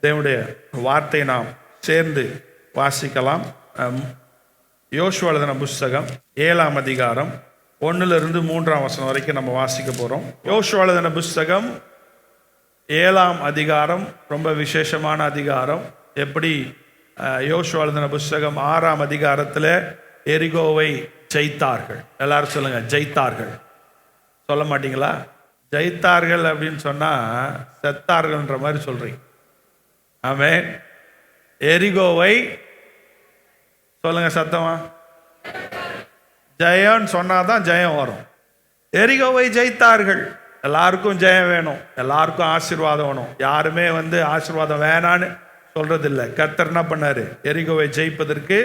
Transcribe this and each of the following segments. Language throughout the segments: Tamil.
தேவனுடைய வார்த்தை நாம் சேர்ந்து வாசிக்கலாம். யோசுவா எழுதின புஸ்தகம் 7ஆம் அதிகாரம் 1 to 3 வரைக்கும் நம்ம வாசிக்க போகிறோம். யோசுவா எழுதின புஸ்தகம் 7ஆம் அதிகாரம் ரொம்ப விசேஷமான அதிகாரம். எப்படி யோசுவா எழுதின புஸ்தகம் 6ஆம் அதிகாரத்தில் எரிகோவை ஜெயித்தார்கள். எல்லாரும் சொல்லுங்க, ஜெயித்தார்கள். சொல்ல மாட்டீங்களா? ஜெயித்தார்கள் அப்படின்னு சொன்னால் செத்தார்கள்ன்ற மாதிரி சொல்கிறீங்க. ஆமென். எரிகோவை சொல்லுங்க சத்தமா. ஜெயம்னு சொன்னாதான் ஜெயம் வரும். எரிகோவை ஜெயித்தார்கள். எல்லாருக்கும் ஜெயம் வேணும், எல்லாருக்கும் ஆசீர்வாதம் வேணும். யாருமே ஆசீர்வாதம் வேணான்னு சொல்றதில்லை. கர்த்தர் என்ன பண்ணாரு? எரிகோவை ஜெயிப்பதற்கு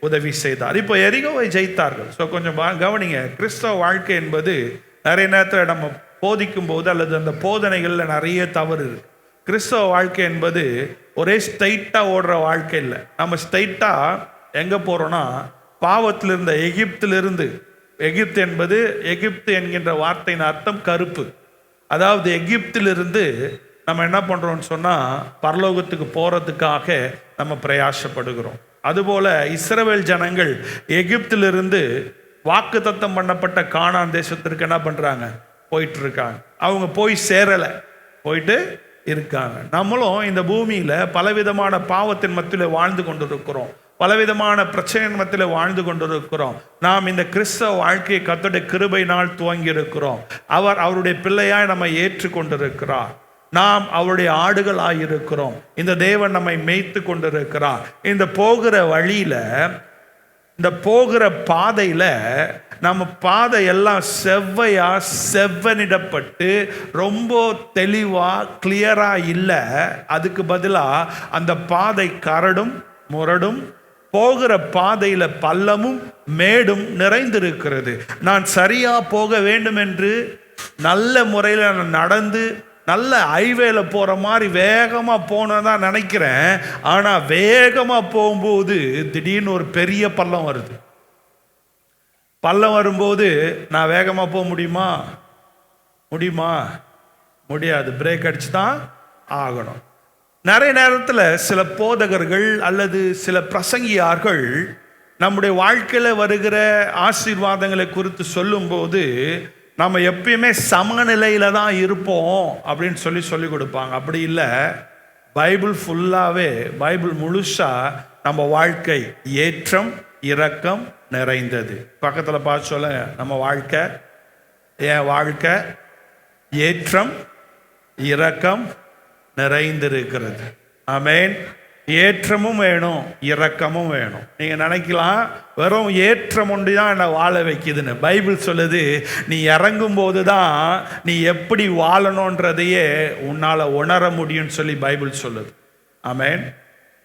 உதவி செய்தார். இப்போ எரிகோவை ஜெயித்தார்கள். ஸோ கொஞ்சம் கவனிங்க. கிறிஸ்தவ வாழ்க்கை என்பது நிறைய நேரத்தில் நம்ம போதிக்கும் போது அல்லது அந்த போதனைகளில் நிறைய தவறு இருக்கு. கிறிஸ்தவ வாழ்க்கை என்பது ஒரே ஸ்ட்ரைட்டாக ஓடுற வாழ்க்கை இல்லை. நம்ம ஸ்ட்ரைட்டாக எங்கே போகிறோன்னா, பாவத்திலிருந்த எகிப்திலிருந்து, எகிப்து என்பது, எகிப்து என்கின்ற வார்த்தையின் அர்த்தம் கருப்பு. அதாவது எகிப்திலிருந்து நம்ம என்ன பண்ணுறோம்னு சொன்னால் பரலோகத்துக்கு போகிறதுக்காக நம்ம பிரயாசப்படுகிறோம். அதுபோல் இஸ்ரவேல் ஜனங்கள் எகிப்திலிருந்து வாக்குத்தத்தம் பண்ணப்பட்ட கானான் தேசத்திற்கு என்ன பண்ணுறாங்க? போயிட்டு இருக்காங்க. அவங்க போய் சேரலை, போயிட்டு இருக்காங்க. நம்மளும் இந்த பூமியில் பலவிதமான பாவத்தின் மத்தியில் வாழ்ந்து கொண்டிருக்கிறோம், பலவிதமான பிரச்சனை மத்தியில் வாழ்ந்து கொண்டிருக்கிறோம். நாம் இந்த கிறிஸ்தவ வாழ்க்கையை கர்த்தருடைய கிருபையினால் துவங்கி இருக்கிறோம். அவருடைய பிள்ளையாய் நம்மை ஏற்று கொண்டிருக்கிறார். நாம் அவருடைய ஆடுகளாய் இருக்கிறோம். இந்த தேவன் நம்மை மேய்த்து கொண்டிருக்கிறார். இந்த போகிற வழியில, இந்த போகிற பாதையில நம்ம பாதை எல்லாம் செவ்வையா செவ்வனிடப்பட்டு ரொம்ப தெளிவா கிளியரா இல்லை. அதுக்கு பதிலாக அந்த பாதை கரடும் முரடும், போகிற பாதையில பள்ளமும் மேடும் நிறைந்திருக்கிறது. நான் சரியா போக வேண்டும் என்று நல்ல முறையில் நான் நடந்து நல்ல ஹைவேல போற மாதிரி வேகமா போனதான் நினைக்கிறேன். ஆனா வேகமா போகும்போது திடீர்னு ஒரு பெரிய பள்ளம் வருது. பள்ளம் வரும்போது நான் வேகமா போக முடியுமா? முடியாது. பிரேக் அடிச்சு தான் ஆகணும். நிறைய நேரத்தில் சில போதகர்கள் அல்லது சில பிரசங்கியார்கள் நம்முடைய வாழ்க்கையில் வருகிற ஆசீர்வாதங்களை குறித்து சொல்லும்போது நம்ம எப்பயுமே சமநிலையில் தான் இருப்போம் அப்படின்னு சொல்லி கொடுப்பாங்க. அப்படி இல்லை. பைபிள் ஃபுல்லாகவே, பைபிள் முழுசாக நம்ம வாழ்க்கை ஏற்றம் இரக்கம் நிறைந்தது. பக்கத்தில் பார்த்து சொல்லுங்க, நம்ம வாழ்க்கை, என் வாழ்க்கை ஏற்றம் இரக்கம் நிறைந்திருக்கிறது. ஆமென். ஏற்றமும் வேணும், இரக்கமும் வேணும். நீங்கள் நினைக்கலாம் வெறும் ஏற்றம் ஒன்று தான் என்னை வாழ வைக்குதுன்னு. பைபிள் சொல்லுது, நீ இறங்கும் போது தான் நீ எப்படி வாழணுன்றதையே உன்னால் உணர முடியும்னு சொல்லி பைபிள் சொல்லுது. ஆமென்.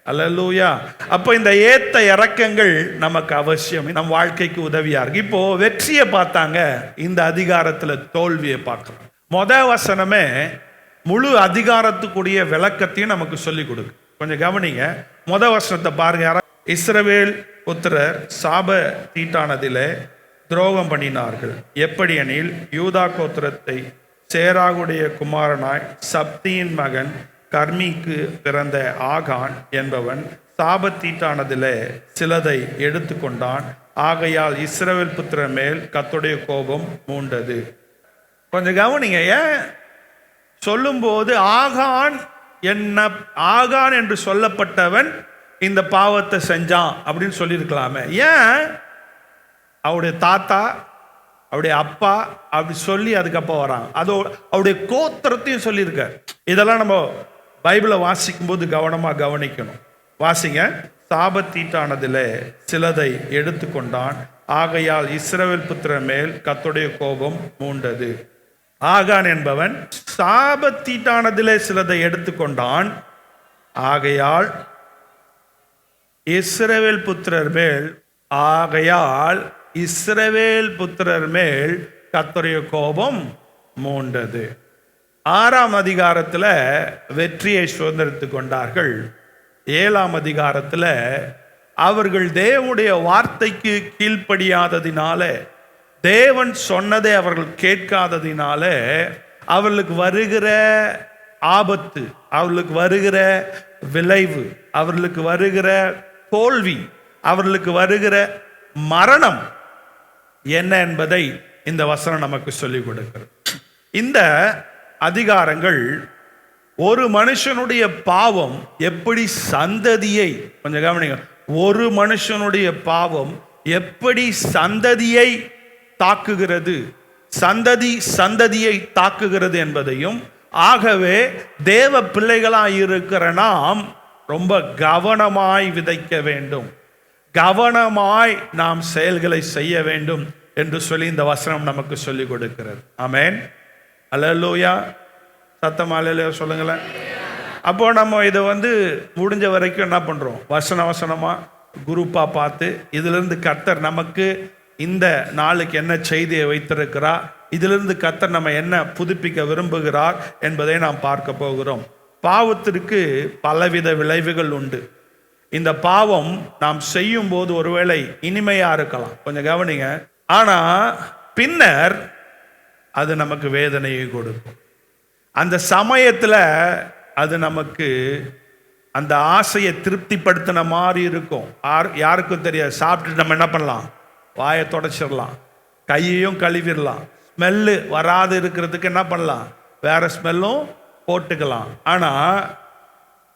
அல்லேலூயா. அப்போ இந்த ஏத்த இறக்கங்கள் நமக்கு அவசியம், நம் வாழ்க்கைக்கு உதவியா இருக்கு. இப்போ வெற்றியை பார்த்தாங்க, இந்த அதிகாரத்தில் தோல்வியை பார்க்குறோம். வசனமே முழு அதிகாரத்துக்குரிய விளக்கத்தையும் நமக்கு சொல்லிக் கொடுக்கு. கொஞ்சம் கவனிங்க. வசனத்தை பாருங்க. இஸ்ரவேல் புத்திரர் சாப தீட்டானதிலே துரோகம் பண்ணினார்கள். எப்படி எனில், யூதா கோத்திரத்தை சேராகுடைய குமாரனாய் சப்தியின் மகன் கர்மிக்கு பிறந்த ஆகான் என்பவன் சாபத்தீட்டானதிலே சிலதை எடுத்து கொண்டான். ஆகையால் இஸ்ரவேல் புத்திரர் மேல் கர்த்தருடைய கோபம் மூண்டது. கொஞ்சம் கவனிங்க. ஏன் சொல்லும்போது ஆகான் என்று சொல்லப்பட்டவன் இந்த பாவத்தை செஞ்சான் அப்படின்னு சொல்லியிருக்கலாமே. ஏன் அவருடைய தாத்தா, அவருடைய அப்பா அப்படி சொல்லி அதுக்கப்புறம் வராங்க? அது அவருடைய கோத்திரத்தையும் சொல்லியிருக்கார். இதெல்லாம் நம்ம பைபிளை வாசிக்கும் போது கவனமாக கவனிக்கணும். வாசிங்க. சாபத்தீட்டானதிலே சிலதை எடுத்து கொண்டான். ஆகையால் இஸ்ரவேல் புத்திரர் மேல் கர்த்தருடைய கோபம் மூண்டது. ஆகான் என்பவன் சாபத்தீட்டானதிலே சிலதை எடுத்துக்கொண்டான். ஆகையால் இஸ்ரவேல் புத்திரர் மேல் கர்த்தருடைய கோபம் மூண்டது. 6ஆம் அதிகாரத்தில் வெற்றியை சுதந்திரித்து கொண்டார்கள். 7ஆம் அதிகாரத்தில் அவர்கள் தேவனுடைய வார்த்தைக்கு கீழ்ப்படியாததினால, தேவன் சொன்னதை அவர்கள் கேட்காததினால அவர்களுக்கு வருகிற ஆபத்து, அவர்களுக்கு வருகிற விளைவு, அவர்களுக்கு வருகிற தோல்வி, அவர்களுக்கு வருகிற மரணம் என்ன என்பதை இந்த வசனம் நமக்கு சொல்லிக் கொடுக்கிறது. இந்த அதிகாரங்கள் ஒரு மனுஷனுடைய பாவம் எப்படி சந்ததியை, கொஞ்சம் கவனிங்க, ஒரு மனுஷனுடைய பாவம் எப்படி சந்ததியை தாக்குகிறது, சந்ததியை தாக்குகிறது என்பதையும், ஆகவே தேவ பிள்ளைகளாய் இருக்கிற நாம் ரொம்ப கவனமாய் விதைக்க வேண்டும், கவனமாய் நாம் செயல்களை செய்ய வேண்டும் என்று சொல்லி இந்த வசனம் நமக்கு சொல்லிக் கொடுக்கிறது. ஆமென், அல்லேலூயா. சத்தமா அல்லேலூயா சொல்லுங்களேன். அப்போ நம்ம இதை முடிஞ்ச வரைக்கும் என்ன பண்றோம், வசனமா குரூப்பா பார்த்து இதிலிருந்து கர்த்தர் நமக்கு இந்த நாளுக்கு என்ன செய்தியை வைத்திருக்கிறார், இதிலிருந்து கர்த்தர் நம்ம என்ன புதுப்பிக்க விரும்புகிறார் என்பதை நாம் பார்க்க போகிறோம். பாவத்திற்கு பலவித விளைவுகள் உண்டு. இந்த பாவம் நாம் செய்யும் போது ஒருவேளை இனிமையா இருக்கலாம், கொஞ்சம் கவனிங்க, ஆனா பின்னர் அது நமக்கு வேதனையை கொடுக்கும். அந்த சமயத்துல அது நமக்கு அந்த ஆசையை திருப்திப்படுத்தின மாதிரி இருக்கும். யாருக்கும் தெரியாது. சாப்பிட்டுட்டு நம்ம என்ன பண்ணலாம், வாயை தொடச்சிடலாம், கையையும் கழுவிடலாம், ஸ்மெல்லு வராது இருக்கிறதுக்கு என்ன பண்ணலாம், வேற ஸ்மெல்லும் போட்டுக்கலாம். ஆனா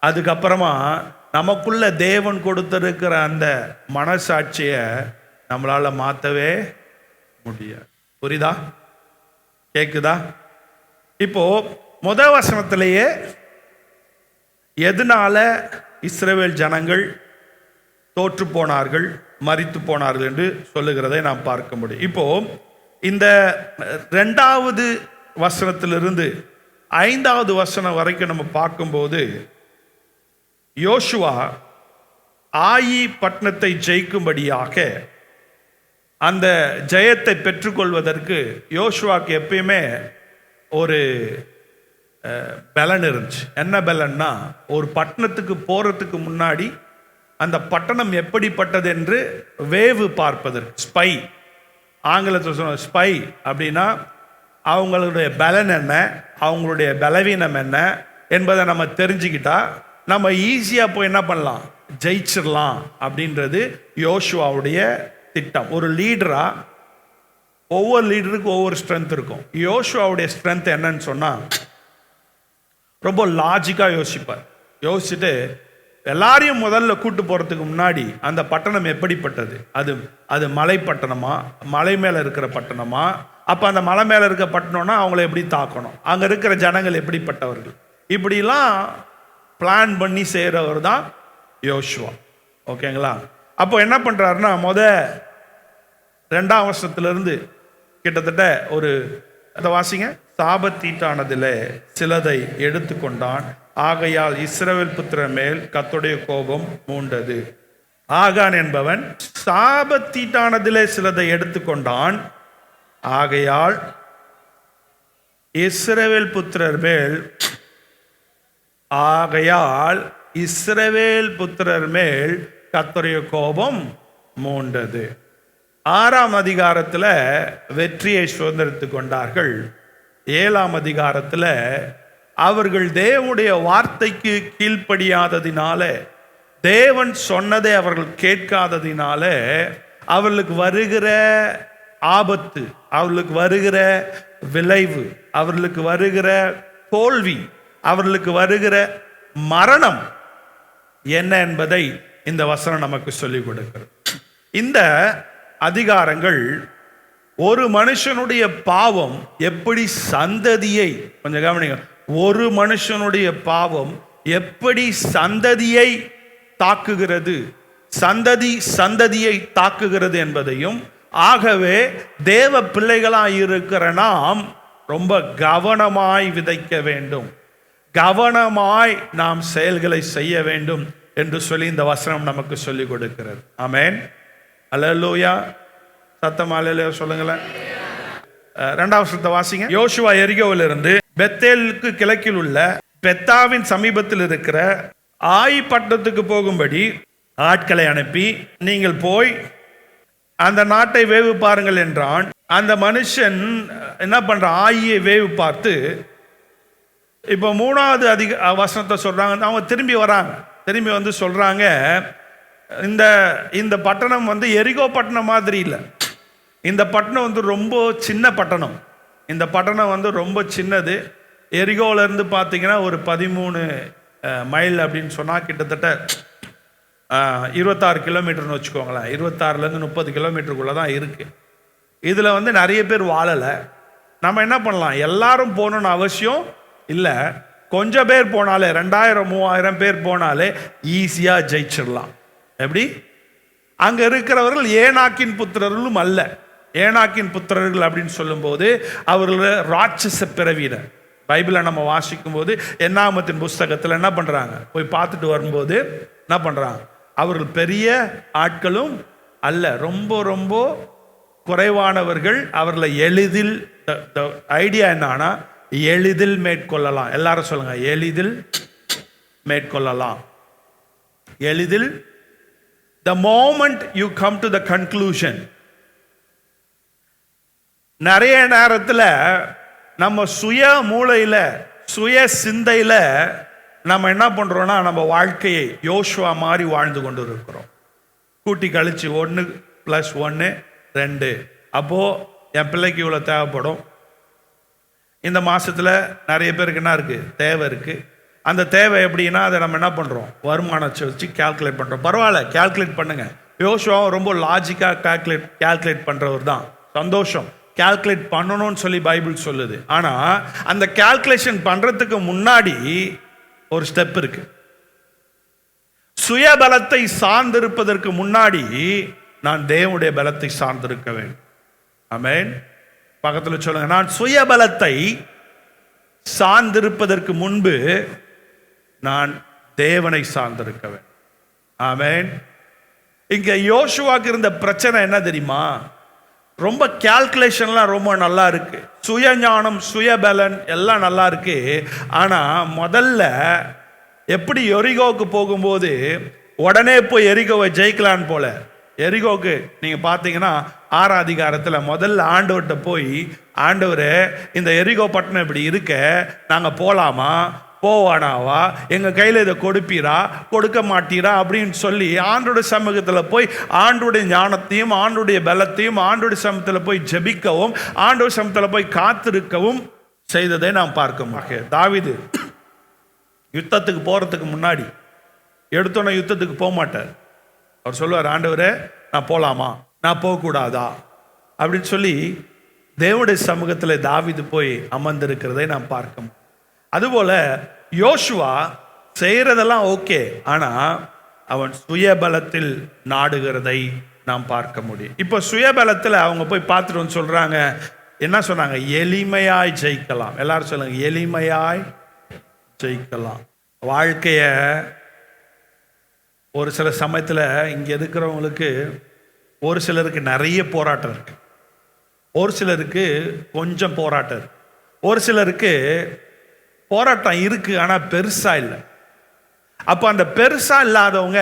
அதுக்கப்புறமா நமக்குள்ள தேவன் கொடுத்திருக்கிற அந்த மனசாட்சியை நம்மளால மாற்றவே முடியாது. புரியுதா, கேக்குதா? இப்போ முதல் வசனத்திலேயே எதனால இஸ்ரவேல் ஜனங்கள் தோற்று போனார்கள், மரித்து போனார்கள் என்று சொல்லுகிறதை நாம் பார்க்க முடியும். இப்போ இந்த 2வது வசனத்திலிருந்து 5வது வசனம் வரைக்கும் நம்ம பார்க்கும்போது, யோசுவா ஆயி பட்டணத்தை ஜெயிக்கும்படியாக அந்த ஜெயத்தை பெற்றுக்கொள்வதற்கு யோசுவாக்கு எப்பயுமே ஒரு பலன் இருந்துச்சு. என்ன பலன்னா, ஒரு பட்டணத்துக்கு போறதுக்கு முன்னாடி அந்த பட்டணம் எப்படிப்பட்டது என்று வேவு பார்ப்பதற்கு, ஸ்பை, ஆங்கிலத்தில் சொன்ன ஸ்பை அப்படின்னா அவங்களுடைய பலன் என்ன, அவங்களுடைய பலவீனம் என்ன என்பதை நம்ம தெரிஞ்சுக்கிட்டா நம்ம ஈஸியாக போய் என்ன பண்ணலாம், ஜெயிச்சிடலாம் அப்படின்றது யோசுவாவுடைய திட்டம். ஒரு லீடரா ஒவ்வொரு லீடருக்கும் ஒவ்வொரு ஸ்ட்ரென்த் இருக்கும். யோசுவாவுடைய ஸ்ட்ரென்த் என்னன்னு சொன்னா, ரொம்ப லாஜிக்கா யோசிப்பார். யோசிச்சுட்டு எல்லாரையும் முதல்ல கூட்டு போறதுக்கு முன்னாடி அந்த பட்டணம் எப்படிப்பட்டது, அது மலை பட்டணமா, மலை மேல இருக்கிற பட்டணமா, அப்ப அந்த மலை மேல இருக்க பட்டணம்னா அவங்கள எப்படி தாக்கணும், அங்க இருக்கிற ஜனங்கள் எப்படிப்பட்டவர்கள், இப்படிலாம் பிளான் பண்ணி செய்யறவர் தான் யோசுவா. ஓகேங்களா? அப்போ என்ன பண்றாருன்னா, 2ஆம் வசனத்திலிருந்து கிட்டத்தட்ட ஒரு அதை வாசிங்க. சாபத்தீட்டானதிலே சிலதை எடுத்துக்கொண்டான், ஆகையால் இஸ்ரவேல் புத்திரர் மேல் கர்த்தருடைய கோபம் மூண்டது. ஆகான் என்பவன் சாபத்தீட்டானதிலே சிலதை எடுத்துக்கொண்டான், ஆகையால் இஸ்ரவேல் புத்திரர் மேல் கர்த்தருடைய கோபம் மூண்டது. 6ஆம் அதிகாரத்தில் வெற்றியை சுதந்திரித்து கொண்டார்கள். 7ஆம் அதிகாரத்தில் அவர்கள் தேவனுடைய வார்த்தைக்கு கீழ்ப்படியாததினால, தேவன் சொன்னதை அவர்கள் கேட்காததினால அவர்களுக்கு வருகிற ஆபத்து, அவர்களுக்கு வருகிற விளைவு, அவர்களுக்கு வருகிற தோல்வி, அவர்களுக்கு வருகிற மரணம் என்ன என்பதை இந்த வசனம் நமக்கு சொல்லிக் கொடுக்கிறது. இந்த அதிகாரங்கள் ஒரு மனுஷனுடைய பாவம் எப்படி சந்ததியை, கொஞ்சம் கவனிங்க, ஒரு மனுஷனுடைய பாவம் எப்படி சந்ததியை தாக்குகிறது, சந்ததியை தாக்குகிறது என்பதையும், ஆகவே தேவ பிள்ளைகளாய் இருக்கிற நாம் ரொம்ப கவனமாய் விதைக்க வேண்டும், கவனமாய் நாம் செயல்களை செய்ய வேண்டும் என்று சொல்லி இந்த வசனம் நமக்கு சொல்லிக் கொடுக்கிறது. ஆமென், அல்லேலூயா. சத்தமா அல்லேலூயா சொல்லுங்களேன். 2ஆம் வசனத்தை வாசிங்க. யோசுவா எரிகோவிலிருந்து பெத்தேலுக்கு கிழக்கில் உள்ள பெத்தாவின் சமீபத்தில் இருக்கிற ஆயி பட்டணத்துக்கு போகும்படி ஆட்களை அனுப்பி, நீங்கள் போய் அந்த நாட்டை வேவு பாருங்கள் என்றான். அந்த மனுஷன் என்ன பண்றான், ஆயியை வேவு பார்த்து இப்போ 3வது வசனத்தை சொல்றாங்க. அவங்க திரும்பி வராங்க. திரும்பி வந்து சொல்றாங்க, இந்த இந்த பட்டணம் வந்து எரிகோ பட்டணம் மாதிரி இல்லை. இந்த பட்டணம் வந்து ரொம்ப சின்ன பட்டணம். இந்த பட்டணம் வந்து ரொம்ப சின்னது. எரிகோவிலேருந்து பார்த்தீங்கன்னா ஒரு 13 மைல் அப்படின்னு சொன்னால் கிட்டத்தட்ட 26 கிலோமீட்டர்னு வச்சுக்கோங்களேன். 26லேருந்து 30 கிலோமீட்டருக்குள்ளே தான் இருக்குது. இதில் வந்து நிறைய பேர் வாழலை. நம்ம என்ன பண்ணலாம், எல்லாரும் போகணுன்னு அவசியம் இல்லை. கொஞ்சம் பேர் போனாலே, 2000-3000 பேர் போனாலே ஈஸியாக ஜெயிச்சிடலாம். எப்படி? அங்கே இருக்கிறவர்கள் ஏனாக்கின் புத்திரர்களும் அல்ல. ஏனாக்கின் புத்திரர்கள் அப்படின்னு சொல்லும்போது அவர்கள் ராட்சச பிறவியினர். பைபிளை நம்ம வாசிக்கும் போது என்னாகமத்தின் புஸ்தகத்தில் என்ன பண்ணுறாங்க, போய் பார்த்துட்டு வரும்போது என்ன பண்ணுறாங்க, அவர்கள் பெரிய ஆட்களும் அல்ல, ரொம்ப ரொம்ப குறைவானவர்கள். அவர்களை எளிதில், ஐடியா என்னன்னா எளிதில் மேற்கொள்ளலாம். எல்லாரும் சொல்லுங்க, எளிதில் மேற்கொள்ளலாம். எளிதில். The moment you come to the conclusion, நிறைய நேரத்தில் நம்ம சுய மூளையில், சுய சிந்தையில் நம்ம என்ன பண்ணுறோன்னா, நம்ம வாழ்க்கையை யோசுவா மாதிரி வாழ்ந்து கொண்டு இருக்கிறோம். கூட்டி கழிச்சு 1 + 1 2. அப்போது என் பிள்ளைக்கு இவ்வளோ தேவைப்படும். இந்த மாதத்தில் நிறைய பேருக்கு என்ன இருக்குது, தேவை இருக்குது. அந்த தேவை எப்படின்னா அதை நம்ம என்ன பண்ணுறோம், வருமானத்தை வச்சு கால்குலேட் பண்ணுறோம். பரவாயில்ல, கால்குலேட் பண்ணுங்கள். யோசுவாவும் ரொம்ப லாஜிக்காக கால்குலேட் பண்ணுறவர் தான். சந்தோஷம், கால்குலேட் பண்ணணும்னு சொல்லி பைபிள் சொல்லுது. ஆனால் அந்த கால்குலேஷன் பண்ணுறதுக்கு முன்னாடி ஒரு ஸ்டெப் இருக்கு. சுய பலத்தை சார்ந்திருப்பதற்கு முன்னாடி நான் தேவனுடைய பலத்தை சார்ந்திருக்க வேண்டும். ஆமென். பக்கத்தில் சொல்லுங்க, நான் சுய பலத்தை சார்ந்திருப்பதற்கு முன்பு நான் தேவனை சார்ந்திருக்க வேண்டும். ஆமென். இங்க யோசுவாக்கு இருந்த பிரச்சனை என்ன தெரியுமா, ரொம்ப கால்குலேஷன்லாம் ரொம்ப நல்லா இருக்கு, சுய ஞானம், சுய பலன் எல்லாம் நல்லா இருக்கு. ஆனா முதல்ல எப்படி எரிகோவுக்கு போகும்போது உடனே போய் எரிகோவை ஜெயிக்கலான்னு போல, எரிகோவுக்கு நீங்க பார்த்தீங்கன்னா 6ஆம் அதிகாரத்தில் முதல்ல ஆண்டவர்கிட்ட போய், ஆண்டவரே இந்த எரிகோ பட்டணம் இப்படி இருக்க, நாங்க போலாமா, போவானாவா, எங்க கையில் இதை கொடுப்பீரா, கொடுக்க மாட்டீரா அப்படின்னு சொல்லி ஆண்டோடைய சமூகத்தில் போய் ஆண்டோடைய ஞானத்தையும் ஆண்டோடைய பலத்தையும் ஆண்டோடைய சமூகத்தில் போய் ஜெபிக்கவும் ஆண்டோடைய சமூகத்தில் போய் காத்திருக்கவும் செய்ததை நாம் பார்க்க முடியும். தாவீது யுத்தத்துக்கு போறதுக்கு முன்னாடி எடுத்தோன்னே யுத்தத்துக்கு போக மாட்டார். அவர் சொல்லுவார், ஆண்டவரே நான் போலாமா, நான் போகக்கூடாதா அப்படின்னு சொல்லி தேவனுடைய சமூகத்தில் தாவீது போய் அமர்ந்திருக்கிறதை நாம் பார்க்க முடியும். அதுபோல யோசுவா செய்யறதெல்லாம் ஓகே, ஆனா அவன் சுயபலத்தில் நாடுகிறதை நாம் பார்க்க முடியும். இப்போ சுயபலத்தில் அவங்க போய் பார்த்துட்டு சொல்றாங்க, என்ன சொன்னாங்க, எளிமையாய் ஜெயிக்கலாம். எல்லாரும் சொல்லுங்க, எளிமையாய் ஜெயிக்கலாம். வாழ்க்கைய ஒரு சில சமயத்தில் இங்க இருக்கிறவங்களுக்கு, ஒரு சிலருக்கு நிறைய போராட்டம் இருக்கு, ஒரு சிலருக்கு கொஞ்சம் போராட்டம் இருக்கு, ஒரு சிலருக்கு போராட்டம் இருக்கு ஆனா பெருசா இல்லை. அப்ப அந்த பெருசா இல்லாதவங்க,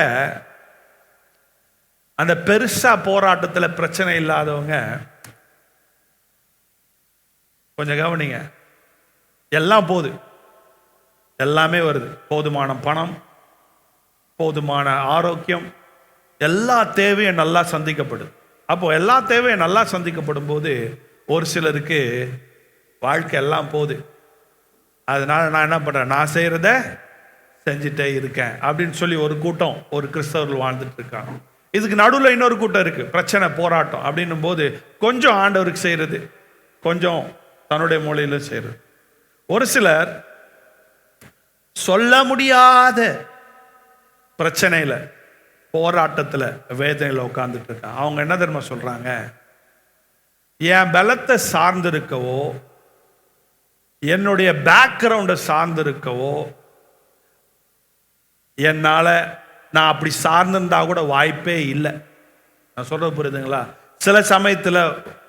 அந்த பெருசா போராட்டத்தில் பிரச்சனை இல்லாதவங்க கொஞ்சம் கவனிங்க, எல்லாம் போகுது, எல்லாமே வருது, போதுமான பணம், போதுமான ஆரோக்கியம், எல்லா தேவையும் நல்லா சந்திக்கப்படுது. அப்போ எல்லா தேவையும் நல்லா சந்திக்கப்படும் போது ஒரு சிலருக்கு வாழ்க்கை எல்லாம் போகுது, அதனால நான் என்ன பண்றேன், நான் செய்யறத செஞ்சுட்டே இருக்கேன் அப்படின்னு சொல்லி ஒரு கூட்டம், ஒரு கிறிஸ்தவர்கள் வாழ்ந்துட்டு இருக்காங்க. இதுக்கு நடுவில் இன்னொரு கூட்டம் இருக்கு, பிரச்சனை போராட்டம் அப்படின்னும் போது கொஞ்சம் ஆண்டவருக்கு செய்யறது, கொஞ்சம் தன்னுடைய மூலையில செய்யறது. ஒரு சிலர் சொல்ல முடியாத பிரச்சனையில, போராட்டத்தில், வேதனையில் உட்கார்ந்துட்டு இருக்காங்க. அவங்க என்ன தெரியுமா சொல்றாங்க, என் பலத்தை சார்ந்திருக்கவோ என்னுடைய பேக்ரவுண்டை சார்ந்திருக்கவோ என்னால, நான் அப்படி சார்ந்திருந்தா கூட வாய்ப்பே இல்லை. நான் சொல்றது புரியுதுங்களா? சில சமயத்தில்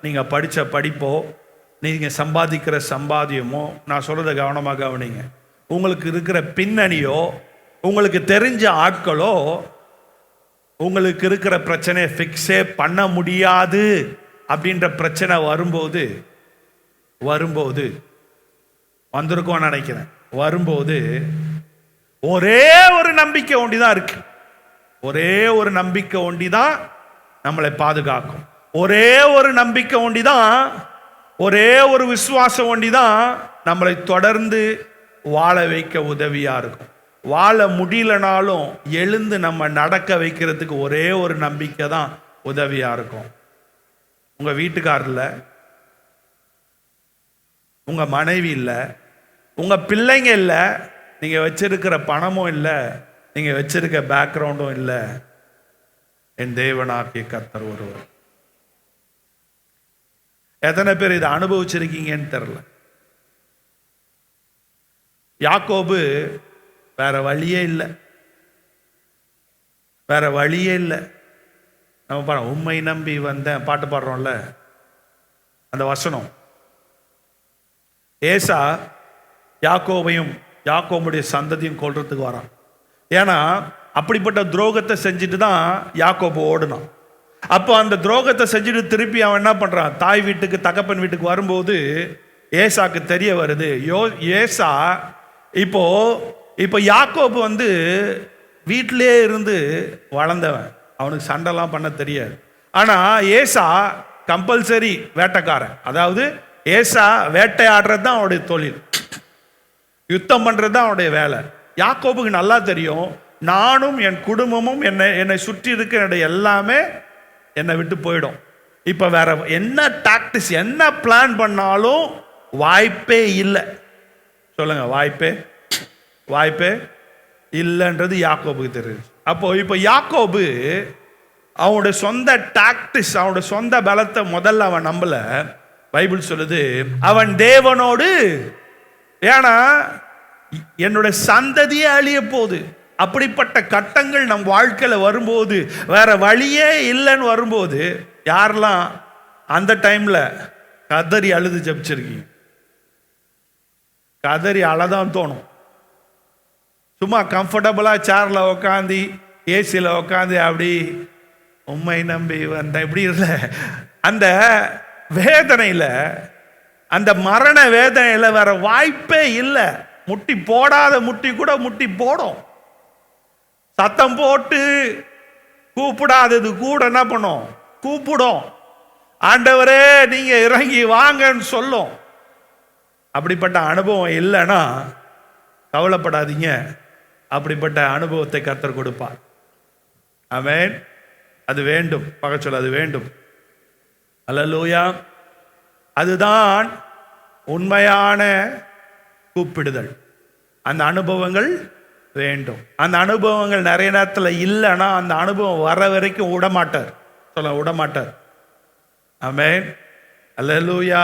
நீங்க படிச்ச படிப்போ, நீங்க சம்பாதிக்கிற சம்பாத்தியமோ, நான் சொல்றதை கவனமாக கவனிங்க, உங்களுக்கு இருக்கிற பின்னணியோ, உங்களுக்கு தெரிஞ்ச ஆட்களோ உங்களுக்கு இருக்கிற பிரச்சனையை ஃபிக்ஸே பண்ண முடியாது அப்படின்ற பிரச்சனை வரும்போது வந்திருக்கோன்னு நினைக்கிறேன். வரும்போது ஒரே ஒரு நம்பிக்கை ஒண்டிதான் இருக்கு. ஒரே ஒரு நம்பிக்கை ஒண்டிதான் நம்மளை பாதுகாக்கும். ஒரே ஒரு நம்பிக்கை ஒண்டிதான், ஒரே ஒரு விசுவாசம் ஒண்டிதான் நம்மளை தொடர்ந்து வாழ வைக்க உதவியா இருக்கும். வாழ முடியலனாலும் எழுந்து நம்ம நடக்க வைக்கிறதுக்கு ஒரே ஒரு நம்பிக்கை தான் உதவியா இருக்கும். உங்க வீட்டுக்காரர் இல்லை, உங்க மனைவி இல்லை, உங்க பிள்ளைங்க இல்லை, நீங்க வச்சிருக்கிற பணமும் இல்லை, நீங்க வச்சிருக்க பேக்ரவுண்டும் இல்லை, என் தேவனாகிய கர்த்தர் ஒருவர். எத்தனை பேர் இதை அனுபவிச்சிருக்கீங்கன்னு தெரியல. யாக்கோபு வேற வழியே இல்லை, வேற வழியே இல்லை. நம்ம பாருங்க, உம்மை நம்பி வந்தேன் பாட்டு பாடுறோம்ல, அந்த வசனம். ஏசா யாக்கோபையும் யாக்கோபுடைய சந்ததியும் கொல்றதுக்கு வரான். ஏன்னா அப்படிப்பட்ட துரோகத்தை செஞ்சுட்டு தான் யாக்கோபு ஓடுனான். அப்போ அந்த துரோகத்தை செஞ்சுட்டு திருப்பி அவன் என்ன பண்றான், தாய் வீட்டுக்கு தகப்பன் வீட்டுக்கு வரும்போது ஏசாக்கு தெரிய வருது, ஏசா இப்போ யாக்கோபு வந்து வீட்டிலே இருந்து வளர்ந்தவன், அவனுக்கு சண்டைலாம் பண்ண தெரியாது. ஆனா ஏசா கம்பல்சரி வேட்டைக்காரன். அதாவது ஏசா வேட்டையாடுறது தான் அவனுடைய தொழில், யுத்தம் பண்றது தான் அவனுடைய வேலை. யாக்கோபுக்கு நல்லா தெரியும், நானும் என் குடும்பமும் என்னை சுற்றி இருக்கிற எல்லாமே என்னை விட்டு போயிடும். இப்ப வேற என்ன டாக்டிஸ், என்ன பிளான் பண்ணாலும் வாய்ப்பே இல்லை. சொல்லுங்க, வாய்ப்பே இல்லைன்றது யாக்கோபுக்கு தெரியுது. அப்போ இப்போ யாக்கோபு அவனுடைய சொந்த டாக்டிஸ், அவனுடைய சொந்த பலத்தை முதல்ல அவன் நம்பல. பைபிள் சொல்லுது அவன் தேவனோடு, ஏன்னா என்னுடைய சந்ததியே அழிய போகுது. அப்படிப்பட்ட கட்டங்கள் நம் வாழ்க்கையில வரும்போது, வேற வழியே இல்லைன்னு வரும்போது, யாரெல்லாம் அந்த டைம்ல கதறி அழுது ஜெபிச்சிருக்கீங்க? கதறி அழதான் தோணும். சும்மா கம்ஃபர்டபுளா சேர்ல உட்காந்து ஏசியில உட்காந்து அப்படி உம்மை நம்பி வந்த இப்படி இல்லை, அந்த வேதனையில, அந்த மரண வேதனையில வேற வாய்ப்பே இல்லை. முட்டி போடாத முட்டி கூட முட்டி போடும். சத்தம் போட்டு கூப்பிடாதது கூட என்ன பண்ணும், கூப்பிடும். ஆண்டவரே நீங்க இறங்கி வாங்கன்னு சொல்லும். அப்படிப்பட்ட அனுபவம் இல்லைன்னா கவலைப்படாதீங்க, அப்படிப்பட்ட அனுபவத்தை கர்த்தர் கொடுப்பார். ஆமென். அது வேண்டும், பகச்சொல் அது வேண்டும். அல்லேலூயா. அதுதான் உண்மையான கூப்பிடுதல். அந்த அனுபவங்கள் வேண்டும். அந்த அனுபவங்கள் நிறைய நேரத்தில் இல்லைன்னா அந்த அனுபவம் வர வரைக்கும் விடமாட்டார். விடமாட்டார். ஆமென். அல்லேலூயா.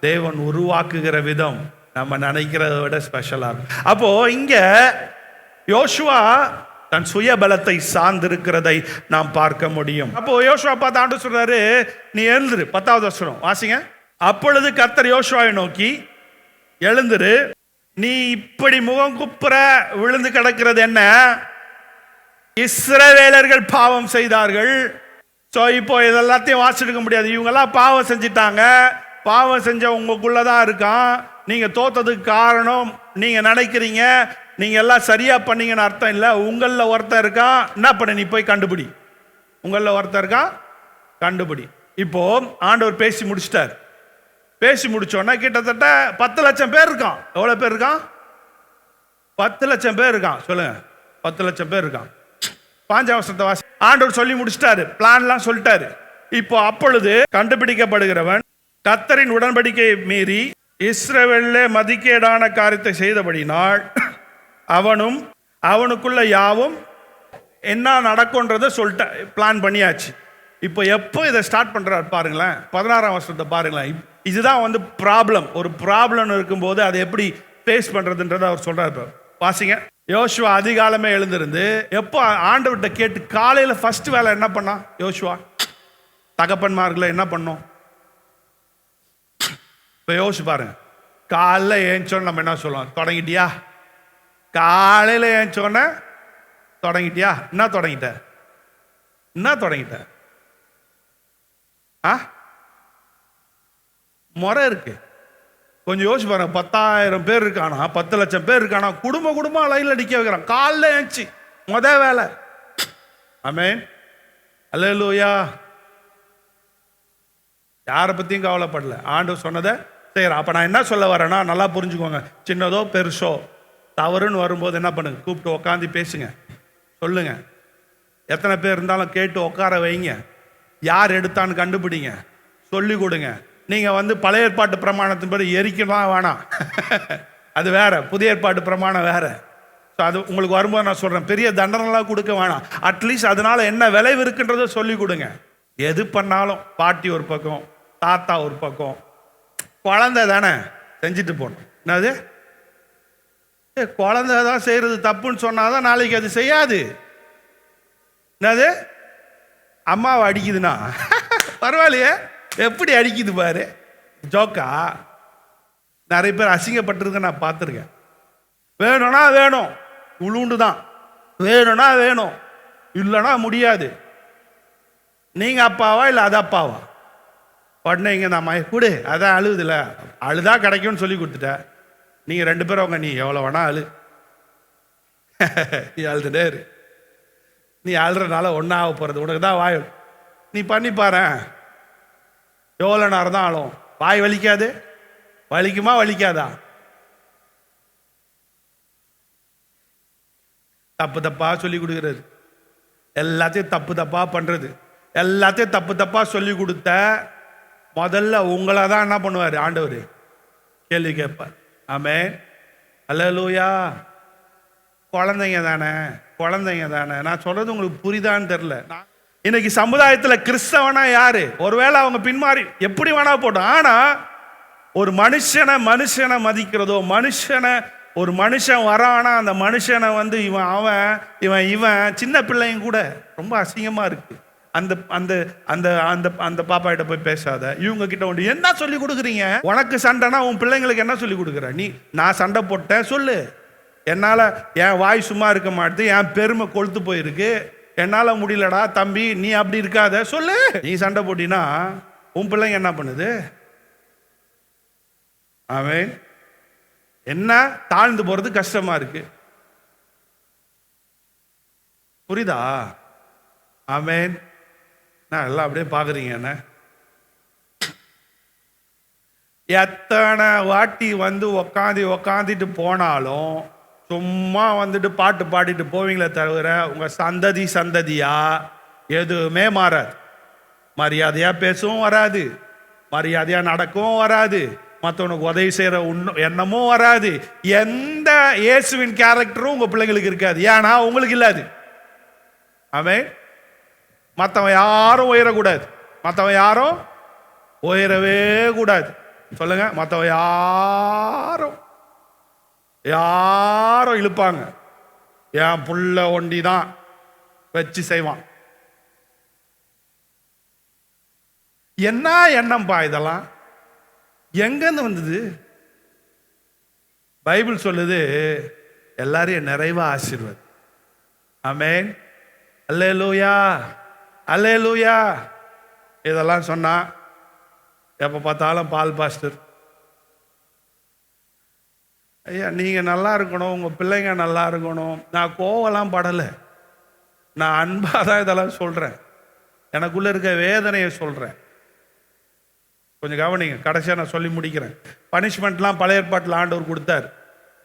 தேவன் உருவாக்குகிற விதம் நம்ம நினைக்கிறத விட ஸ்பெஷலா இருக்கும். அப்போ இங்க யோசுவா தன் சுய பலத்தை சார்ந்திருக்கிறதை நாம் பார்க்க முடியும். அப்போ யோசுவா பார்த்து ஆண்டவர் சொல்றாரு, நீ எழுந்துரு. 10வது வசனம் வாசிங்க. அப்பொழுது கர்த்தர் யோசுவாவை நோக்கி, எழுந்துரு, நீ இப்படி முகம் குப்புற விழுந்து கிடக்கிறது என்ன? இஸ்ரவேலர்கள் பாவம் செய்தார்கள். ஸோ இப்போ இதெல்லாத்தையும் வாசிடுக்க முடியாது. இவங்கெல்லாம் பாவம் செஞ்சிட்டாங்க. பாவம் செஞ்ச உங்களுக்குள்ளதான் இருக்கான். நீங்க தோத்ததுக்கு காரணம் நீங்க நினைக்கிறீங்க, நீங்க எல்லாம் சரியா பண்ணீங்கன்னு அர்த்தம் இல்லை. உங்களில் ஒருத்தர் இருக்கான், என்ன பண்ண, நீ போய் கண்டுபிடி. உங்களில் ஒருத்தர் இருக்கான், கண்டுபிடி. இப்போ ஆண்டவர் பேசி முடிச்சிட்டார். பேசி முடிச்சோன்னா கிட்டத்தட்ட 10 லட்சம் பேர் இருக்கான். எவ்வளவு பேர் இருக்கான்? 10 லட்சம் பேர் இருக்கான். சொல்லுங்க, 10 லட்சம் பேர் இருக்கான். 5ஆம் வசனத்தை வாசி. ஆண்டவர் சொல்லி முடிச்சிட்டாரு, பிளான்லாம் சொல்லிட்டாரு. இப்போ அப்பொழுது கண்டுபிடிக்கப்படுகிறவன் கர்த்தரின் உடன்படிக்கையை மீறி இஸ்ரவேலிலே மதிக்கேடான காரியத்தை செய்தபடினால் அவனும் அவனுக்குள்ள யாவும் என்ன நடக்கும்ன்றதை சொல்லிட்ட, பிளான் பண்ணியாச்சு. இப்போ எப்போ இதை ஸ்டார்ட் பண்றாரு பாருங்களேன். 16ஆம் வசனத்தை பாருங்களேன். இதுதான் வந்து ப்ராப்ளம். ஒரு ப்ராப்ளம் இருக்கும்போது அதை எப்படி ஃபேஸ் பண்றதுன்றதை அவர் சொல்றாரு. வாசிங்க. யோசுவா அதிகாலமே எழுந்திருந்து, எப்போ ஆண்டவர்கிட்ட கேட்டு காலையில ஃபர்ஸ்ட் வேலை என்ன பண்ணா யோசுவா? தகப்பன்மார்களை என்ன பண்ணோம்? இப்போ யோசிச்சு பாருங்க. காலைல ஏஞ்சோன்னு நம்ம என்ன சொல்லுவோம்? தொடங்கிட்டியா? காலையில ஏஞ்சோன்னு தொடங்கிட்டியா? என்ன தொடங்கிட்ட? என்ன தொடங்கிட்ட? முறை இருக்கு. கொஞ்சம் யோசிச்சு பாருங்க, 10,000 பேர் இருக்கானா, 10 லட்சம் பேர் இருக்கானா, குடும்பம் லைன்ல நிக்க வைக்கிறான். காலைல ஏஞ்சி முத வேலை. ஆமென், அல்லேலூயா. யாரை பத்தியும் கவலைப்படல, ஆண்டவர் சொன்னதை செய்யறான். அப்ப நான் என்ன சொல்ல வரேன்னா, நல்லா புரிஞ்சுக்கோங்க. சின்னதோ பெருசோ தவறுன்னு வரும்போது என்ன பண்ணுங்க, கூப்பிட்டு உட்காந்து பேசுங்க, சொல்லுங்க. எத்தனை பேர் இருந்தாலும் கேட்டு உட்கார வைங்க. யார் எடுத்தான்னு கண்டுபிடிங்க, சொல்லி கொடுங்க. நீங்க பழைய ஏற்பாட்டு பிரமாணத்தின்படி எரிக்கலாம் வேணாம், அது வேற. புதிய ஏற்பாட்டு பிரமாணம் வேற. அது உங்களுக்கு வரும்போது நான் சொல்றேன், பெரிய தண்டனைலாம் கொடுக்க வேணாம். அட்லீஸ்ட் அதனால என்ன விளைவு இருக்குன்றத சொல்லி கொடுங்க. எது பண்ணாலும் பாட்டி ஒரு பக்கம், தாத்தா ஒரு பக்கம், குழந்தை தானே செஞ்சுட்டு போகணும். என்னது, குழந்தை தான் செய்யறது தப்புன்னு சொன்னாதான் நாளைக்கு அது செய்யாது. என்னது, அம்மாவை அடிக்குதுன்னா பரவாயில்லையே, எப்படி அடிக்குது பாரு, ஜோக்கா. நிறைய பேர் அசிங்கப்பட்டிருக்க நான் பார்த்துருக்கேன். வேணும்னா வேணும், உளுண்டு தான், வேணும்னா வேணும், இல்லைன்னா முடியாது. நீங்க அப்பாவா இல்லை அது அப்பாவா? உடனே இங்க நான் கொடு, அதான் அழுகுதுல, அழுதா கிடைக்கும்னு சொல்லி கொடுத்துட்டேன். நீங்க 2 பேரும் அவங்க, நீ எவ்வளவு வேணா அழு, நீ அழுதுட்டே இரு, நீ அழுறதுனால ஒன்னாக போறது, உனக்கு தான் வாய், நீ பண்ணி பாரு, எவ்வளோ நேரம் தான் ஆளும், வாய் வலிக்காது? வலிக்குமா வலிக்காதா? தப்பு தப்பா சொல்லி கொடுக்கறது, எல்லாத்தையும் தப்பு தப்பா பண்றது, எல்லாத்தையும் தப்பு தப்பா சொல்லி கொடுத்த முதல்ல உங்களை தான் என்ன பண்ணுவார் ஆண்டவர், கேள்வி கேட்பார். ஆமென், அல்லேலூயா. குழந்தைங்க தானே. நான் சொல்றது உங்களுக்கு புரியுதான்னு தெரியல. இன்னைக்கு சமுதாயத்துல கிறிஸ்தவனா யாரு? ஒருவேளை அவங்க பின்மாறி எப்படி வேணா போட்டோம். ஆனா ஒரு மனுஷனை மதிக்கிறதோ, ஒரு மனுஷன் வரானா அந்த மனுஷனை இவன் சின்ன பிள்ளைங்க கூட ரொம்ப அசிங்கமா இருக்கு. அந்த அந்த அந்த அந்த அந்த பாப்பா கிட்ட போய் பேசாத, இவங்க கிட்ட என்ன சொல்லி கொடுக்குறீங்க? உனக்கு சண்டைனா உன் பிள்ளைங்களுக்கு என்ன சொல்லி கொடுக்குற? நான் சண்டை போட்டேன் சொல்லு, என்னால என் வாய் சும்மா இருக்க மாட்டேது, என் பெருமை கொழுத்து போயிருக்கு, என்னால முடியலடா தம்பி, நீ அப்படி இருக்காத சொல்லு. நீ சண்டை போட்டினா உன் பிள்ளைங்க என்ன பண்ணுது? ஆமென். என்ன தாழ்ந்து போறது கஷ்டமா இருக்கு, புரியுதா? ஆமென். நான் எல்லாம் அப்படியே பாக்குறீங்க என்ன? எத்தனை வாட்டி உக்காந்துட்டு போனாலும் சும்மா பாட்டு பாடிட்டு போவீங்களே தவிர உங்க சந்ததியா எதுவுமே மாறாது. மரியாதையா பேசவும் வராது, மரியாதையா நடக்கவும் வராது, மற்றவனுக்கு உதவி செய்யற எண்ணமும் வராது. எந்த இயேசுவின் கேரக்டரும் உங்க பிள்ளைங்களுக்கு இருக்காது. ஏன்னா உங்களுக்கு இல்லாது. ஆமென். மற்றவன் யாரும் உயரக்கூடாது, மற்றவன் யாரும் உயரவே கூடாது. சொல்லுங்க, மற்றவன் யாரும் இழுப்பாங்க, என் புள்ள ஒண்டிதான் வச்சு செய்வான். என்ன எண்ணம்பா இதெல்லாம்? எங்கன்னு வந்தது? பைபிள் சொல்லுது எல்லாரையும் நிறைவா ஆசீர்வாது. ஆமென், அல்லேலூயா, அல்லேலூயா. இதெல்லாம் சொன்னா எப்ப பார்த்தாலும் பால் பாஸ்டர், ஐயா நீங்க நல்லா இருக்கணும், உங்க பிள்ளைங்க நல்லா இருக்கணும். நான் கோவம்லாம் படலை, நான் அன்பாதான் இதெல்லாம் சொல்றேன், எனக்குள்ள இருக்க வேதனையை சொல்றேன். கொஞ்சம் கவனிங்க, கடைசியா நான் சொல்லி முடிக்கிறேன். பனிஷ்மெண்ட்லாம் பழைய ஏற்பாட்டில் ஆண்டவர் கொடுத்தார்.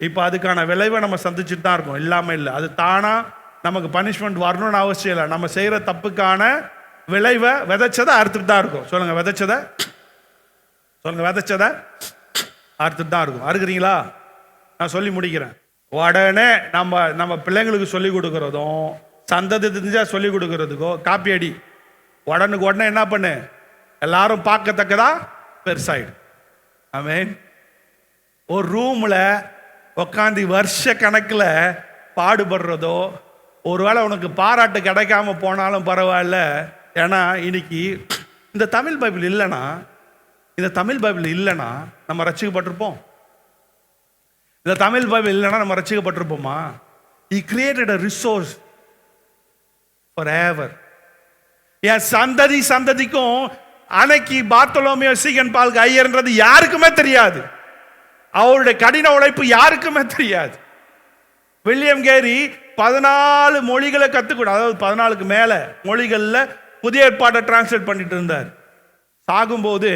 இப்போ அதுக்கான விளைவை நம்ம சந்திச்சுட்டு தான் இருக்கோம், இல்லாம இல்லை. அது தானா நமக்கு பனிஷ்மெண்ட் வரணும்னு அவசியம் இல்லை. நம்ம செய்யற தப்புக்கான விளைவை விதைச்சதை அறுத்துட்டு தான் இருக்கும். சொல்லுங்க, விதைச்சதை அறுத்துட்டு தான் இருக்கும். அறுக்குறீங்களா? நான் சொல்லி முடிக்கிறேன். உடனே நம்ம பிள்ளைங்களுக்கு சொல்லி கொடுக்கறதும் சந்ததி தெரிஞ்சா சொல்லி கொடுக்கறதுக்கோ காப்பி அடி. உடனே என்ன பண்ணு, எல்லாரும் பார்க்கத்தக்கதா பெருசாயிடு. ஆமென். ஒரு ரூம்ல உட்காந்து வருஷ கணக்கில் பாடுபடுறதோ, ஒருவேளை உனக்கு பாராட்டு கிடைக்காம போனாலும் பரவாயில்ல. ஏன்னா இன்னைக்கு இந்த தமிழ் பைபிள் இல்லைன்னா நம்ம ரட்சிக்கப்பட்டிருப்போம்? இந்த தமிழ் பைபிள் இல்லைன்னா நம்ம ரட்சிக்கப்பட்டிருப்போமா? He created a resource forever. என் சந்ததிக்கும் அன்னைக்கு பார்த்தோலோமியோ சீகன் பால்க்கு ஐயர்ன்றது யாருக்குமே தெரியாது. அவருடைய கடின உழைப்பு யாருக்குமே தெரியாது. வில்லியம் கேரி 14 மொழிகளை கத்துக்கூட, அதாவது 14க்கு மேல மொழிகள்ல புதிய ஏற்பாட்டை டிரான்ஸ்லேட் பண்ணிட்டு இருந்தார். சாகும்போது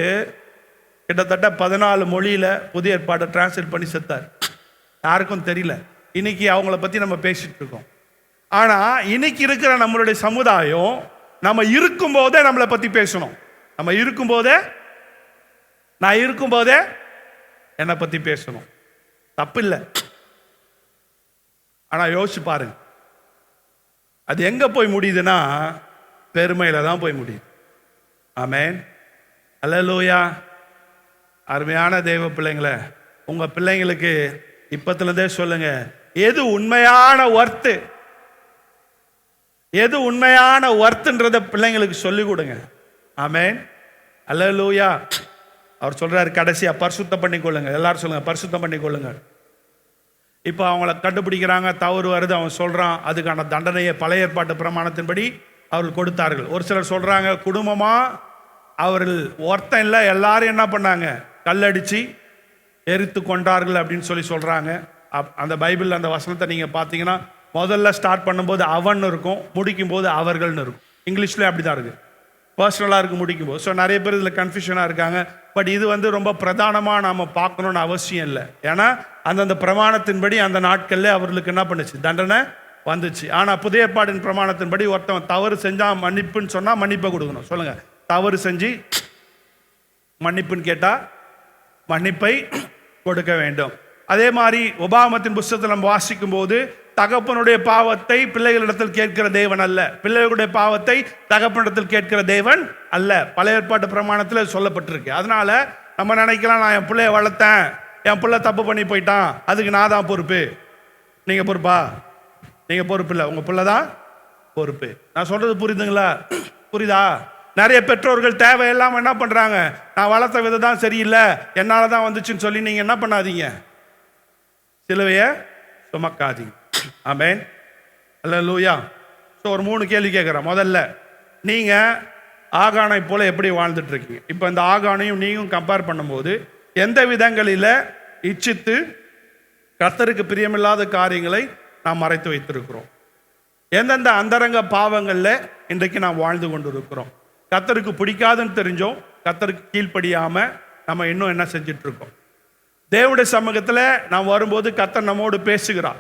கிட்டத்தட்ட 14 மொழியில புதிய ஏற்பாட்டை டிரான்ஸ்லேட் பண்ணி செத்தார். யாருக்கும் தெரியல. இன்னைக்கு அவங்கள பத்தி நம்ம பேசிட்டு இருக்கோம். ஆனா இன்னைக்கு இருக்கிற நம்மளுடைய சமுதாயம் நம்ம இருக்கும் போதே நம்மளை பத்தி பேசணும். நம்ம இருக்கும் போதே, நான் இருக்கும் போதே என்னை பத்தி பேசணும். தப்பு இல்லை. ஆனா யோசிச்சு பாருங்க, அது எங்க போய் முடியுதுன்னா பெருமையில தான் போய் முடியுது. ஆமென், அல்லேலூயா. அருமையான தெய்வ பிள்ளைங்களே, உங்க பிள்ளைங்களுக்கு இப்பத்துல இருந்தே சொல்லுங்க, எது உண்மையான ஒர்த்து, எது உண்மையான ஒர்த்துன்றத பிள்ளைங்களுக்கு சொல்லி கொடுங்க. ஆமென், அல்லேலூயா. அவர் சொல்றாரு கடைசியா பரிசுத்தம் பண்ணிக்கொள்ளுங்க. எல்லாரும் சொல்லுங்க, பரிசுத்தம் பண்ணிக்கொள்ளுங்க. இப்போ அவங்கள கண்டுபிடிக்கிறாங்க, தவறு வருது, அவன் சொல்றான், அதுக்கான தண்டனையை பழைய ஏற்பாட்டு பிரமாணத்தின்படி அவர்கள் கொடுத்தார்கள். ஒரு சிலர் சொல்றாங்க குடும்பமா அவர்கள் ஒருத்தன் இல்லை, எல்லாரும் என்ன பண்ணாங்க, கல்லடிச்சு எரித்து கொண்டார்கள் அப்படின்னு சொல்லி சொல்றாங்க. அந்த பைபிள் அந்த வசனத்தை நீங்க பார்த்தீங்கன்னா முதல்ல ஸ்டார்ட் பண்ணும்போது அவன் இருக்கும், முடிக்கும் போது அவர்கள்னு இருக்கும். இங்கிலீஷ்ல அப்படிதான் இருக்கு, பர்சனலாக இருக்கு முடிக்கும் போது. ஸோ நிறைய பேர் இதில் கன்ஃபியூஷனாக இருக்காங்க. பட் இது ரொம்ப பிரதானமாக நாம் பார்க்கணுன்னு அவசியம் இல்லை. ஏன்னா அந்தந்த பிரமாணத்தின்படி அந்த நாட்களில் அவர்களுக்கு என்ன பண்ணுச்சு, தண்டனை வந்துச்சு. ஆனால் புதிய ஏற்பாட்டின் பிரமாணத்தின்படி ஒருத்தவன் தவறு செஞ்சால் மன்னிப்புன்னு சொன்னால் மன்னிப்பை கொடுக்கணும். சொல்லுங்க, தவறு செஞ்சு மன்னிப்புன்னு கேட்டால் மன்னிப்பை கொடுக்க வேண்டும். அதே மாதிரி உபாகமத்தின் புஸ்தகத்தில் நம்ம வாசிக்கும் போது தகப்பனுடைய பாவத்தை பிள்ளைகளிடத்தில் கேட்கிற தேவன் அல்ல, பிள்ளைகளுடைய பாவத்தை தகப்பனிடத்தில் கேட்கிற தேவன் அல்ல. பழைய ஏற்பாட்டு பிரமாணத்தில் சொல்லப்பட்டிருக்கு. அதனால நம்ம நினைக்கலாம், நான் என் பிள்ளைய வளர்த்தேன், என் பிள்ளை தப்பு பண்ணி போயிட்டான், அதுக்கு நான் தான் பொறுப்பு. நீங்க பொறுப்பா? நீங்க பொறுப்பு இல்லை, உங்க பிள்ளை தான் பொறுப்பு. நான் சொல்றது புரியுதுங்களா? புரியுதா? நிறைய பெற்றோர்கள் தேவையில்லாம என்ன பண்றாங்க, நான் வளர்த்த விதம் தான் சரியில்லை, என்னால தான் வந்துச்சுன்னு சொல்லி நீங்க என்ன பண்ணாதீங்க, சிலுவையை சுமக்காதீங்க. ஆமென், அல்லேலூயா. ஸோ ஒரு 3 கேள்வி கேட்குறேன். முதல்ல, நீங்க ஆகானை போல எப்படி வாழ்ந்துட்டு இருக்கீங்க? இப்போ இந்த ஆகானையும் நீங்களும் கம்பேர் பண்ணும்போது எந்த விதங்களில் இச்சித்து கர்த்தருக்கு பிரியமில்லாத காரியங்களை நாம் மறைத்து வைத்திருக்கிறோம்? எந்தெந்த அந்தரங்க பாவங்களில் இன்றைக்கு நாம் வாழ்ந்து கொண்டு இருக்கிறோம்? கர்த்தருக்கு பிடிக்காதுன்னு தெரிஞ்சோம், கர்த்தருக்கு கீழ்ப்படியாம நம்ம இன்னும் என்ன செஞ்சிட்டு இருக்கோம்? தேவனுடைய சமூகத்தில் நாம் வரும்போது கர்த்தர் நம்மோடு பேசுகிறார்.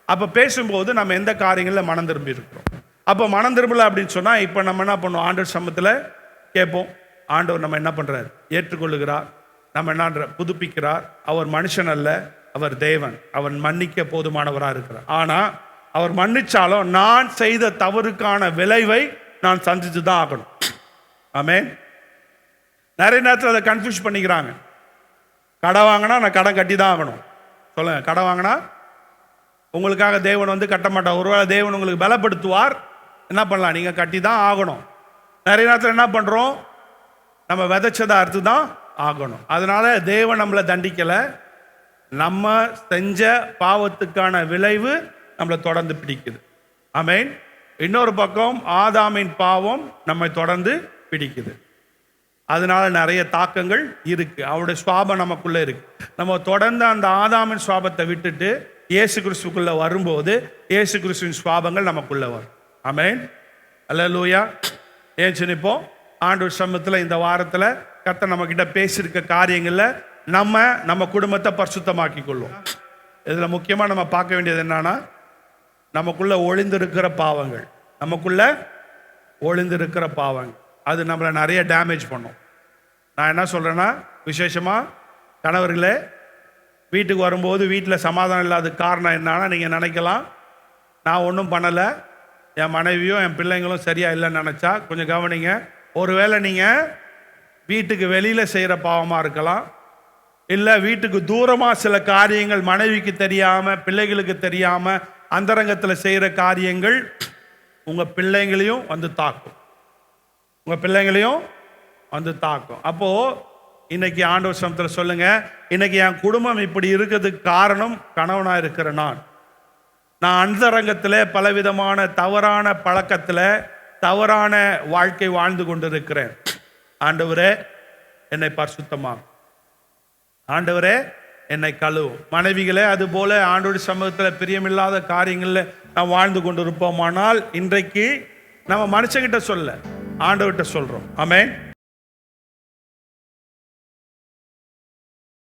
அப்போ பேசும்போது நம்ம எந்த காரியங்களில் மனம் திரும்பி இருக்கிறோம்? அப்போ மனம் திரும்பல அப்படின்னு சொன்னால் இப்போ நம்ம என்ன பண்ணுவோம், ஆண்டவர் சமூகத்தில் கேட்போம். ஆண்டவர் நம்ம என்ன பண்ணுறார், ஏற்றுக்கொள்ளுகிறார், நம்ம என்ன புதுப்பிக்கிறார். அவர் மனுஷன் அல்ல, அவர் தேவன், அவர் மன்னிக்க போதுமானவராக இருக்கிறார். ஆனால் அவர் மன்னிச்சாலும் நான் செய்த தவறுக்கான விளைவை நான் சந்திச்சு தான் ஆகணும். ஆமென். நிறைய நேரத்தில் அதை கன்ஃபியூஸ் பண்ணிக்கிறாங்க. கடை வாங்கினா நான் கடன் கட்டி தான் ஆகணும். சொல்லுங்க, கடை வாங்கினா உங்களுக்காக தேவன் கட்ட மாட்டார். ஒருவேளை தேவன் உங்களுக்கு பலப்படுத்துவார், என்ன பண்ணலாம், நீங்கள் கட்டி தான் ஆகணும். நிறைய நேரத்தில் என்ன பண்ணுறோம், நம்ம விதைச்சதை அறுத்து தான் ஆகணும். அதனால தேவன் நம்மளை தண்டிக்கலை, நம்ம செஞ்ச பாவத்துக்கான விளைவு நம்மளை தொடர்ந்து பிடிக்குது. ஆமென். இன்னொரு பக்கம் ஆதாமின் பாவம் நம்மை தொடர்ந்து பிடிக்குது. அதனால நிறைய தாக்கங்கள் இருக்கு. அவருடைய சுவாபம் நமக்குள்ள இருக்கு. நம்ம தொடர்ந்து அந்த ஆதாமின் சுவாபத்தை விட்டுட்டு இயேசு கிறிஸ்துக்குள்ள வரும்போது இயேசு கிறிஸ்துவின் சுவாபங்கள் நமக்குள்ள வரும். ஆமென், அல்லேலூயா. ஏன் நினைப்போம், ஆண்டவர் சமூகத்தில் இந்த வாரத்தில் கர்த்தர் நம்ம கிட்ட பேசியிருக்க காரியங்கள்ல நம்ம குடும்பத்தை பரிசுத்தமாக்கி கொள்வோம். இதுல முக்கியமா நம்ம பார்க்க வேண்டியது என்னன்னா, நமக்குள்ள ஒளிந்திருக்கிற பாவங்கள், நமக்குள்ள ஒளிந்திருக்கிற பாவங்கள் அது நம்மளை நிறைய டேமேஜ் பண்ணும். நான் என்ன சொல்றேன்னா, விசேஷமா கணவர்களே, வீட்டுக்கு வரும்போது வீட்டில் சமாதானம் இல்லாத காரணம் என்னன்னா, நீங்கள் நினைக்கலாம் நான் ஒன்றும் பண்ணலை, என் மனைவியும் என் பிள்ளைங்களும் சரியா இல்லைன்னு நினச்சா கொஞ்சம் கவனிங்க. ஒருவேளை நீங்கள் வீட்டுக்கு வெளியில் செய்கிற பாவமாக இருக்கலாம், இல்லை வீட்டுக்கு தூரமாக சில காரியங்கள் மனைவிக்கு தெரியாமல் பிள்ளைகளுக்கு தெரியாமல் அந்தரங்கத்தில் செய்கிற காரியங்கள் உங்கள் பிள்ளைங்களையும் தாக்கும், உங்கள் பிள்ளைங்களையும் தாக்கும். அப்போது இன்னைக்கு ஆண்டவர் சமூகத்தில் சொல்லுங்க, இன்னைக்கு என் குடும்பம் இப்படி இருக்கிறதுக்கு காரணம் கணவனாக இருக்கிற நான் அந்தரங்கத்தில் பலவிதமான தவறான பழக்கத்தில் தவறான வாழ்க்கை வாழ்ந்து கொண்டிருக்கிறேன். ஆண்டவரே என்னை பரிசுத்தமாக்கும், ஆண்டவரே என்னை கழுவும். மனைவிகளே, அது போல ஆண்டோட சமூகத்தில் பிரியமில்லாத காரியங்களில் நாம் வாழ்ந்து கொண்டு இருப்போமானால் இன்றைக்கு நம்ம மனுஷங்கிட்ட சொல்ல, ஆண்டவர்கிட்ட சொல்றோம். ஆமென்.